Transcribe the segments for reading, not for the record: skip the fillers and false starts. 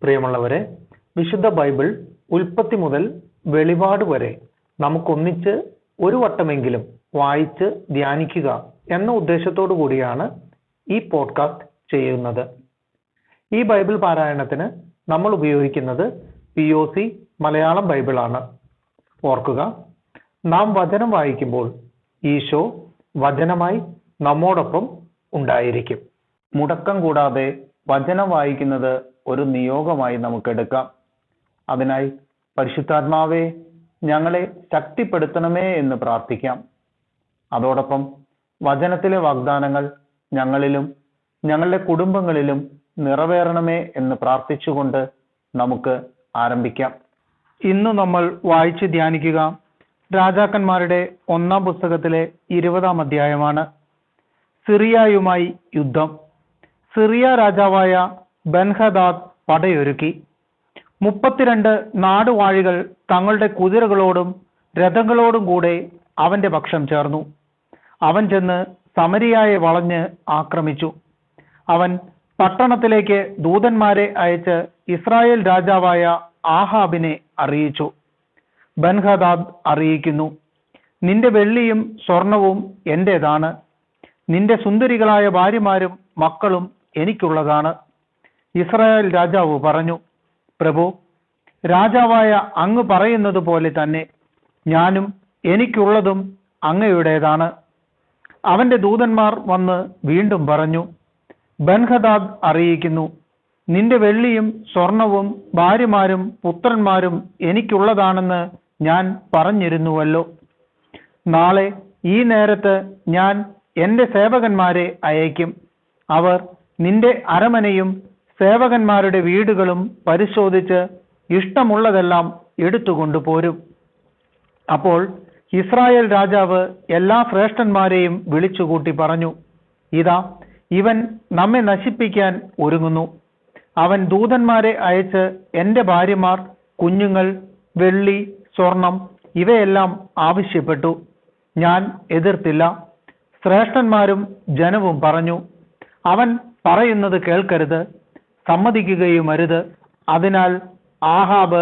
പ്രിയമുള്ളവരെ, വിശുദ്ധ ബൈബിൾ ഉൽപ്പത്തി മുതൽ വെളിപാട് വരെ നമുക്കൊന്നിച്ച് ഒരു വട്ടമെങ്കിലും വായിച്ച് ധ്യാനിക്കുക എന്ന ഉദ്ദേശത്തോടു കൂടിയാണ് ഈ പോഡ്കാസ്റ്റ് ചെയ്യുന്നത്. ഈ ബൈബിൾ പാരായണത്തിന് നമ്മൾ ഉപയോഗിക്കുന്നത് POC മലയാളം ബൈബിളാണ്. ഓർക്കുക, നാം വചനം വായിക്കുമ്പോൾ ഈശോ വചനമായി നമ്മോടൊപ്പം ഉണ്ടായിരിക്കും. മുടക്കം കൂടാതെ വചനം വായിക്കുന്നത് ഒരു നിയോഗമായി നമുക്കെടുക്കാം. അതിനായി പരിശുദ്ധാത്മാവേ, ഞങ്ങളെ ശക്തിപ്പെടുത്തണമേ എന്ന് പ്രാർത്ഥിക്കാം. അതോടൊപ്പം വചനത്തിലെ വാഗ്ദാനങ്ങൾ ഞങ്ങളിലും ഞങ്ങളുടെ കുടുംബങ്ങളിലും നിറവേറണമേ എന്ന് പ്രാർത്ഥിച്ചുകൊണ്ട് നമുക്ക് ആരംഭിക്കാം. ഇന്ന് നമ്മൾ വായിച്ച് ധ്യാനിക്കുക രാജാക്കന്മാരുടെ 1-ാം പുസ്തകത്തിലെ 20-ാം അധ്യായമാണ്. സിറിയയുമായി യുദ്ധം. സിറിയ രാജാവായ ബെൻഹദാദ് പടയൊരുക്കി. 32 നാടുവാഴികൾ തങ്ങളുടെ കുതിരകളോടും രഥങ്ങളോടും കൂടെ അവന്റെ പക്ഷം ചേർന്നു. അവൻ ചെന്ന് സമരിയായെ വളഞ്ഞ് ആക്രമിച്ചു. അവൻ പട്ടണത്തിലേക്ക് ദൂതന്മാരെ അയച്ച് ഇസ്രായേൽ രാജാവായ ആഹാബിനെ അറിയിച്ചു. ബെൻഹദാദ് അറിയിക്കുന്നു, നിന്റെ വെള്ളിയും സ്വർണവും എന്റേതാണ്, നിന്റെ സുന്ദരികളായ ഭാര്യമാരും മക്കളും എനിക്കുള്ളതാണ്. ഇസ്രായേൽ രാജാവ് പറഞ്ഞു, പ്രഭു, രാജാവായ അങ്ങ് പറയുന്നത് പോലെ തന്നെ ഞാനും എനിക്കുള്ളതും അങ്ങയുടേതാണ്. അവന്റെ ദൂതന്മാർ വന്ന് വീണ്ടും പറഞ്ഞു, ബെൻഹദാദ് അറിയിക്കുന്നു, നിന്റെ വെള്ളിയും സ്വർണവും ഭാര്യമാരും പുത്രന്മാരും എനിക്കുള്ളതാണെന്ന് ഞാൻ പറഞ്ഞിരുന്നുവല്ലോ. നാളെ ഈ നേരത്ത് ഞാൻ എന്റെ സേവകന്മാരെ അയക്കും. അവർ നിന്റെ അരമനയും സേവകന്മാരുടെ വീടുകളും പരിശോധിച്ച് ഇഷ്ടമുള്ളതെല്ലാം എടുത്തുകൊണ്ടു പോരും. അപ്പോൾ ഇസ്രായേൽ രാജാവ് എല്ലാ ശ്രേഷ്ഠന്മാരെയും വിളിച്ചുകൂട്ടി പറഞ്ഞു, ഇതാ, ഇവൻ നമ്മെ നശിപ്പിക്കാൻ ഒരുങ്ങുന്നു. അവൻ ദൂതന്മാരെ അയച്ച് എന്റെ ഭാര്യമാർ, കുഞ്ഞുങ്ങൾ, വെള്ളി, സ്വർണം ഇവയെല്ലാം ആവശ്യപ്പെട്ടു. ഞാൻ എതിർത്തില്ല. ശ്രേഷ്ഠന്മാരും ജനവും പറഞ്ഞു, അവൻ പറയുന്നത് കേൾക്കരുത്, സമ്മതിക്കുകയും അരുത്. അതിനാൽ ആഹാബ്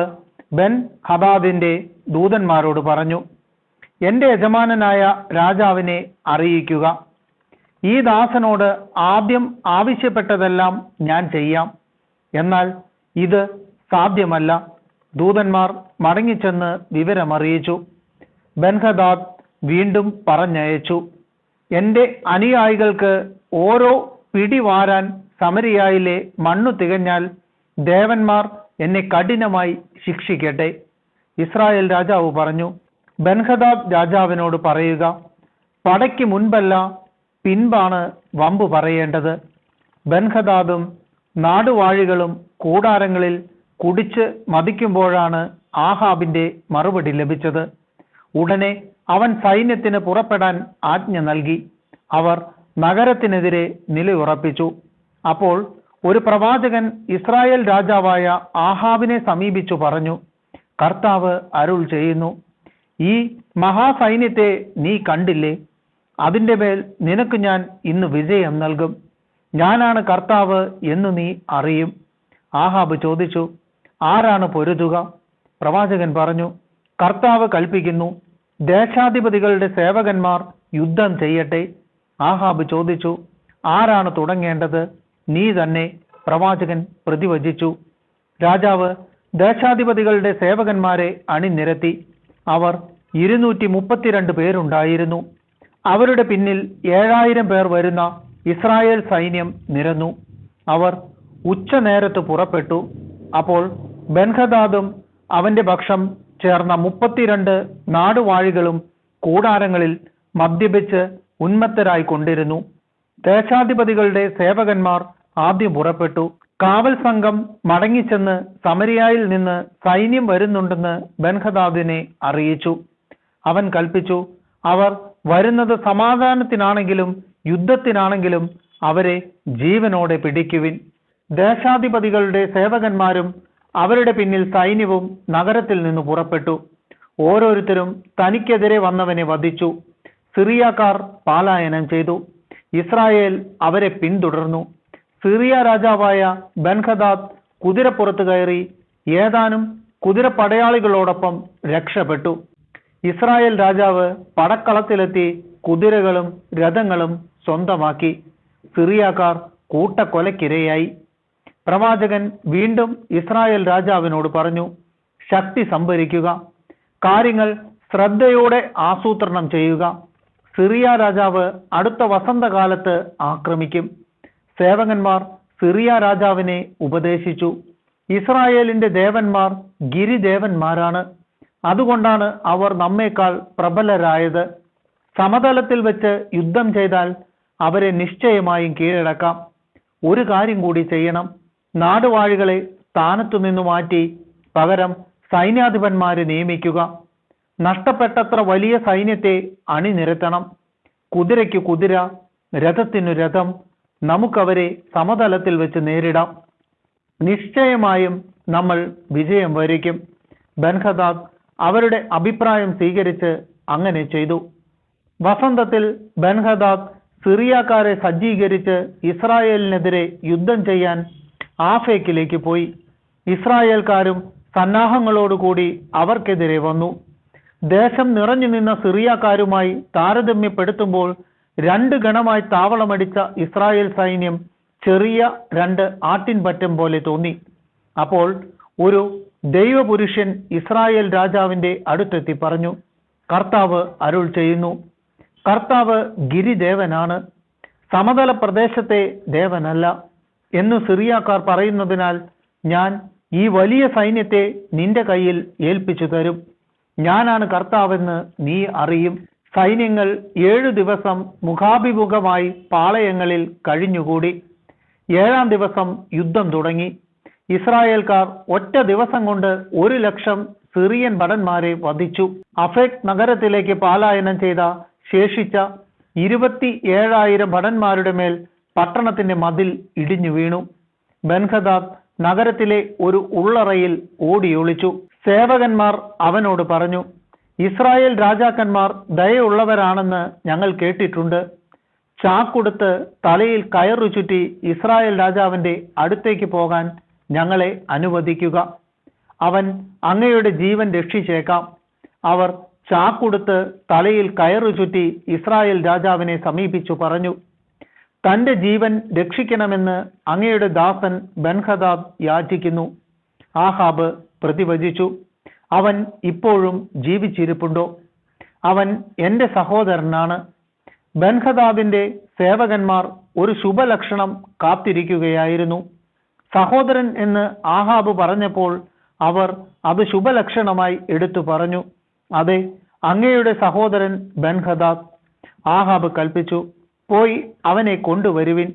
ബെൻ ഹദാദിന്റെ ദൂതന്മാരോട് പറഞ്ഞു, എന്റെ യജമാനനായ രാജാവിനെ അറിയിക്കുക, ഈ ദാസനോട് ആദ്യം ആവശ്യപ്പെട്ടതെല്ലാം ഞാൻ ചെയ്യാം. എന്നാൽ ഇത് സാധ്യമല്ല. ദൂതന്മാർ മടങ്ങിച്ചെന്ന് വിവരമറിയിച്ചു. ബെൻഹദാദ് വീണ്ടും പറഞ്ഞയച്ചു, എന്റെ അനുയായികൾക്ക് ഓരോ പിടി വാരാൻ സമരിയായിലെ മണ്ണു തികഞ്ഞാൽ ദേവന്മാർ എന്നെ കഠിനമായി ശിക്ഷിക്കട്ടെ. ഇസ്രായേൽ രാജാവ് പറഞ്ഞു, ബെൻഹദാദ് രാജാവിനോട് പറയുക, പടയ്ക്ക് മുൻപല്ല പിൻപാണ് വമ്പ് പറയേണ്ടത്. ബെൻഹദാദും നാടുവാഴികളും കൂടാരങ്ങളിൽ കുടിച്ച് മതിക്കുമ്പോഴാണ് ആഹാബിന്റെ മറുപടി ലഭിച്ചത്. ഉടനെ അവൻ സൈന്യത്തിന് പുറപ്പെടാൻ ആജ്ഞ നൽകി. അവർ നഗരത്തിനെതിരെ നിലയുറപ്പിച്ചു. അപ്പോൾ ഒരു പ്രവാചകൻ ഇസ്രായേൽ രാജാവായ ആഹാബിനെ സമീപിച്ചു പറഞ്ഞു, കർത്താവ് അരുൾ ചെയ്യുന്നു, ഈ മഹാസൈന്യത്തെ നീ കണ്ടില്ലേ? അതിൻ്റെ മേൽ നിനക്ക് ഞാൻ ഇന്ന് വിജയം നൽകും. ഞാനാണ് കർത്താവ് എന്ന് നീ അറിയും. ആഹാബ് ചോദിച്ചു, ആരാണ് പൊരുതുക? പ്രവാചകൻ പറഞ്ഞു, കർത്താവ് കൽപ്പിക്കുന്നു, ദേശാധിപതികളുടെ സേവകന്മാർ യുദ്ധം ചെയ്യട്ടെ. ആഹാബ് ചോദിച്ചു, ആരാണ് തുടങ്ങേണ്ടത്? നീ തന്നെ. പ്രവാചകൻ പ്രതിവചിച്ചു. രാജാവ് ദേശാധിപതികളുടെ സേവകന്മാരെ അണിനിരത്തി. അവർ 232 പേരുണ്ടായിരുന്നു. അവരുടെ പിന്നിൽ 7000 പേർ വരുന്ന ഇസ്രായേൽ സൈന്യം നിരന്നു. അവർ ഉച്ചനേരത്ത് പുറപ്പെട്ടു. അപ്പോൾ ബെൻഹദാദും അവന്റെ പക്ഷം ചേർന്ന 32 നാടുവാഴികളും കൂടാരങ്ങളിൽ മദ്യപിച്ച് ഉന്മത്തരായി കൊണ്ടിരുന്നു. ദേശാധിപതികളുടെ സേവകന്മാർ ആദ്യം പുറപ്പെട്ടു. കാവൽ സംഘം മടങ്ങിച്ചെന്ന് സമരിയായിൽ നിന്ന് സൈന്യം വരുന്നുണ്ടെന്ന് ബെൻഹദാദിനെ അറിയിച്ചു. അവൻ കൽപ്പിച്ചു, അവർ വരുന്നത് സമാധാനത്തിനാണെങ്കിലും യുദ്ധത്തിനാണെങ്കിലും അവരെ ജീവനോടെ പിടിക്കുവിൻ. ദേശാധിപതികളുടെ സേവകന്മാരും അവരുടെ പിന്നിൽ സൈന്യവും നഗരത്തിൽ നിന്ന് പുറപ്പെട്ടു. ഓരോരുത്തരും തനിക്കെതിരെ വന്നവനെ വധിച്ചു. സിറിയക്കാർ പലായനം ചെയ്തു. ഇസ്രായേൽ അവരെ പിന്തുടർന്നു. സിറിയ രാജാവായ ബെൻഹദാദ് കുതിരപ്പുറത്ത് കയറി ഏതാനും കുതിരപ്പടയാളികളോടൊപ്പം രക്ഷപ്പെട്ടു. ഇസ്രായേൽ രാജാവ് പടക്കളത്തിലെത്തി കുതിരകളും രഥങ്ങളും സ്വന്തമാക്കി. സിറിയാക്കാർ കൂട്ടക്കൊലക്കിരയായി. പ്രവാചകൻ വീണ്ടും ഇസ്രായേൽ രാജാവിനോട് പറഞ്ഞു, ശക്തി സംഭരിക്കുക, കാര്യങ്ങൾ ശ്രദ്ധയോടെ ആസൂത്രണം ചെയ്യുക. സിറിയ രാജാവ് അടുത്ത വസന്തകാലത്ത് ആക്രമിക്കും. സേവകന്മാർ സിറിയ രാജാവിനെ ഉപദേശിച്ചു, ഇസ്രായേലിന്റെ ദേവന്മാർ ഗിരിദേവന്മാരാണ്, അതുകൊണ്ടാണ് അവർ നമ്മേക്കാൾ പ്രബലരായത്. സമതലത്തിൽ വെച്ച് യുദ്ധം ചെയ്താൽ അവരെ നിശ്ചയമായും കീഴടക്കാം. ഒരു കാര്യം കൂടി ചെയ്യണം, നാടുവാഴികളെ സ്ഥാനത്തു നിന്നു മാറ്റി പകരം സൈന്യാധിപന്മാരെ നിയമിക്കുക. നഷ്ടപ്പെട്ടത്ര വലിയ സൈന്യത്തെ അണിനിരത്തണം. കുതിരയ്ക്ക് കുതിര, രഥത്തിനു രഥം. നമുക്കവരെ സമതലത്തിൽ വെച്ച് നേരിടാം. നിശ്ചയമായും നമ്മൾ വിജയം വരിക്കും. ബൻഹദാദ് അവരുടെ അഭിപ്രായം സ്വീകരിച്ച് അങ്ങനെ ചെയ്തു. വസന്തത്തിൽ ബൻഹദാദ് സിറിയാക്കാരെ സജ്ജീകരിച്ച് ഇസ്രായേലിനെതിരെ യുദ്ധം ചെയ്യാൻ ആഫേക്കിലേക്ക് പോയി. ഇസ്രായേൽക്കാരും സന്നാഹങ്ങളോടുകൂടി അവർക്കെതിരെ വന്നു. ദേശം നിറഞ്ഞു നിന്ന സിറിയാക്കാരുമായി താരതമ്യപ്പെടുത്തുമ്പോൾ 2 ഗണമായി താവളമടിച്ച ഇസ്രായേൽ സൈന്യം ചെറിയ 2 ആട്ടിൻപറ്റം പോലെ തോന്നി. അപ്പോൾ ഒരു ദൈവപുരുഷൻ ഇസ്രായേൽ രാജാവിന്റെ അടുത്തെത്തി പറഞ്ഞു, കർത്താവ് അരുൾ ചെയ്യുന്നു, കർത്താവ് ഗിരിദേവനാണ്, സമതല പ്രദേശത്തെ ദേവനല്ല എന്ന് സിറിയാക്കാർ പറയുന്നതിനാൽ ഞാൻ ഈ വലിയ സൈന്യത്തെ നിന്റെ കയ്യിൽ ഏൽപ്പിച്ചു തരും. ഞാനാണ് കർത്താവെന്ന് നീ അറിയും. സൈന്യങ്ങൾ 7 ദിവസം മുഖാഭിമുഖമായി പാളയങ്ങളിൽ കഴിഞ്ഞുകൂടി. 7-ാം ദിവസം യുദ്ധം തുടങ്ങി. ഇസ്രായേൽക്കാർ ഒറ്റ ദിവസം കൊണ്ട് 100,000 സിറിയൻ ഭടന്മാരെ വധിച്ചു. അഫേക് നഗരത്തിലേക്ക് പലായനം ചെയ്ത ശേഷിച്ച 27,000 ഭടന്മാരുടെ മേൽ പട്ടണത്തിന്റെ മതിൽ ഇടിഞ്ഞു വീണു. ബൻഹദാദ് നഗരത്തിലെ ഒരു ഉള്ളറയിൽ ഓടിയൊളിച്ചു. സേവകന്മാർ അവനോട് പറഞ്ഞു, ഇസ്രായേൽ രാജാക്കന്മാർ ദയയുള്ളവരാണെന്ന് ഞങ്ങൾ കേട്ടിട്ടുണ്ട്. ചാക്കുടുത്ത് തലയിൽ കയറു ചുറ്റി ഇസ്രായേൽ രാജാവിന്റെ അടുത്തേക്ക് പോകാൻ ഞങ്ങളെ അനുവദിക്കുക. അവൻ അങ്ങയുടെ ജീവൻ രക്ഷിച്ചേക്കാം. അവർ ചാക്കുടുത്ത് തലയിൽ കയറു ചുറ്റി ഇസ്രായേൽ രാജാവിനെ സമീപിച്ചു പറഞ്ഞു, തന്റെ ജീവൻ രക്ഷിക്കണമെന്ന് അങ്ങയുടെ ദാസൻ ബൻഹദാദ് യാചിക്കുന്നു. ആഹാബ് പ്രതിവചിച്ചു, അവൻ ഇപ്പോഴും ജീവിച്ചിരിപ്പുണ്ടോ? അവൻ എന്റെ സഹോദരനാണ്. ബൻഹദാദിന്റെ സേവകന്മാർ ഒരു ശുഭലക്ഷണം കാത്തിരിക്കുകയായിരുന്നു. സഹോദരൻ എന്ന് ആഹാബ് പറഞ്ഞപ്പോൾ അവർ അത് ശുഭലക്ഷണമായി എടുത്തു പറഞ്ഞു, അതെ, അങ്ങയുടെ സഹോദരൻ ബൻഹദാദ്. ആഹാബ് കൽപ്പിച്ചു, പോയി അവനെ കൊണ്ടുവരുവിൻ.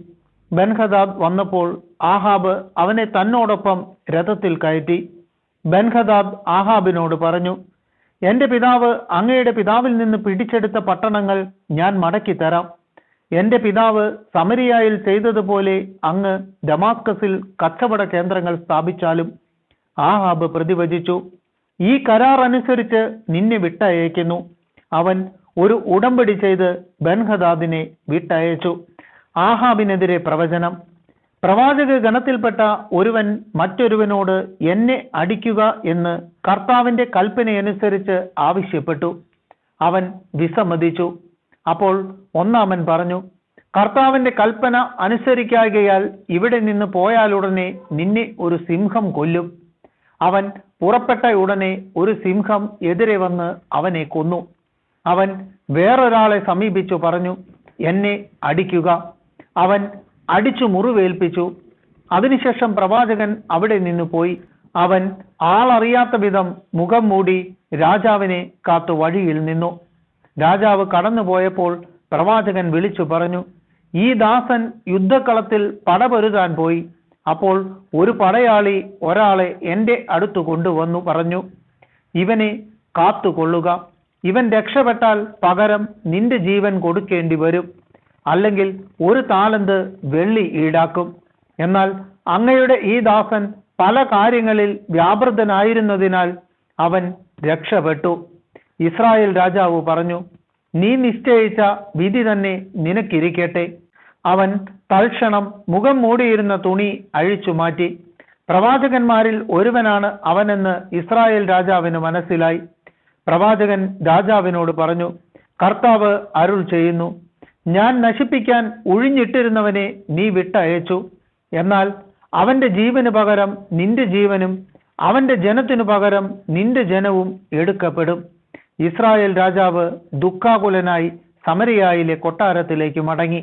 ബൻഹദാദ് വന്നപ്പോൾ ആഹാബ് അവനെ തന്നോടൊപ്പം രഥത്തിൽ കയറ്റി. ബൻഹദാദ് ആഹാബിനോട് പറഞ്ഞു, എന്റെ പിതാവ് അങ്ങയുടെ പിതാവിൽ നിന്ന് പിടിച്ചെടുത്ത പട്ടണങ്ങൾ ഞാൻ മടക്കി തരാം. എന്റെ പിതാവ് സമരിയായിൽ ചെയ്തതുപോലെ അങ്ങ് ദമാസ്കസിൽ കച്ചവട കേന്ദ്രങ്ങൾ സ്ഥാപിച്ചാലും. ആഹാബ് പ്രതിവചിച്ചു, ഈ കരാർ അനുസരിച്ച് നിന്നെ വിട്ടയക്കുന്നു. അവൻ ഒരു ഉടമ്പടി ചെയ്ത് ബൻഹദാദിനെ വിട്ടയച്ചു. ആഹാബിനെതിരെ പ്രവചനം. പ്രവാചക ഗണത്തിൽപ്പെട്ട ഒരുവൻ മറ്റൊരുവനോട് എന്നെ അടിക്കുക എന്ന് കർത്താവിന്റെ കൽപ്പനയനുസരിച്ച് ആവശ്യപ്പെട്ടു. അവൻ വിസമ്മതിച്ചു. അപ്പോൾ ഒന്നാമൻ പറഞ്ഞു, കർത്താവിന്റെ കൽപ്പന അനുസരിക്കായകയാൽ ഇവിടെ നിന്ന് പോയാലുടനെ നിന്നെ ഒരു സിംഹം കൊല്ലും. അവൻ പുറപ്പെട്ട ഉടനെ ഒരു സിംഹം എതിരെ വന്ന് അവനെ കൊന്നു. അവൻ വേറൊരാളെ സമീപിച്ചു പറഞ്ഞു, എന്നെ അടിക്കുക. അവൻ അടിച്ചു മുറിവേൽപ്പിച്ചു. അതിനുശേഷം പ്രവാചകൻ അവിടെ നിന്ന് പോയി. അവൻ ആളറിയാത്ത വിധം മുഖം മൂടി രാജാവിനെ കാത്തു വഴിയിൽ നിന്നു. രാജാവ് കടന്നുപോയപ്പോൾ പ്രവാചകൻ വിളിച്ചു പറഞ്ഞു, ഈ ദാസൻ യുദ്ധക്കളത്തിൽ പടപൊരുതാൻ പോയി. അപ്പോൾ ഒരു പടയാളി ഒരാളെ എന്റെ അടുത്ത് കൊണ്ടുവന്നു പറഞ്ഞു, ഇവനെ കാത്തുകൊള്ളുക. ഇവൻ രക്ഷപ്പെട്ടാൽ പകരം നിന്റെ ജീവൻ കൊടുക്കേണ്ടി വരും, അല്ലെങ്കിൽ 1 താലന്ത് വെള്ളി ഈടാക്കും. എന്നാൽ അങ്ങയുടെ ഈ ദാസൻ പല കാര്യങ്ങളിൽ വ്യാപൃതനായിരുന്നതിനാൽ അവൻ രക്ഷപ്പെട്ടു. ഇസ്രായേൽ രാജാവ് പറഞ്ഞു, നീ നിശ്ചയിച്ച വിധി തന്നെ നിനക്കിരിക്കട്ടെ. അവൻ തൽക്ഷണം മുഖം മൂടിയിരുന്ന തുണി അഴിച്ചു മാറ്റി പ്രവാചകന്മാരിൽ ഒരുവനാണ് അവനെന്ന് ഇസ്രായേൽ രാജാവിന് മനസ്സിലായി. പ്രവാചകൻ രാജാവിനോട് പറഞ്ഞു, കർത്താവ് അരുൾ ചെയ്യുന്നു, ഞാൻ നശിപ്പിക്കാൻ ഒഴിഞ്ഞിട്ടിരുന്നവനെ നീ വിട്ടയച്ചു. എന്നാൽ അവന്റെ ജീവന് പകരം നിന്റെ ജീവനും അവന്റെ ജനത്തിനു പകരം നിന്റെ ജനവും എടുക്കപ്പെടും. ഇസ്രായേൽ രാജാവ് ദുഃഖാകുലനായി സമരിയായിലെ കൊട്ടാരത്തിലേക്ക് മടങ്ങി.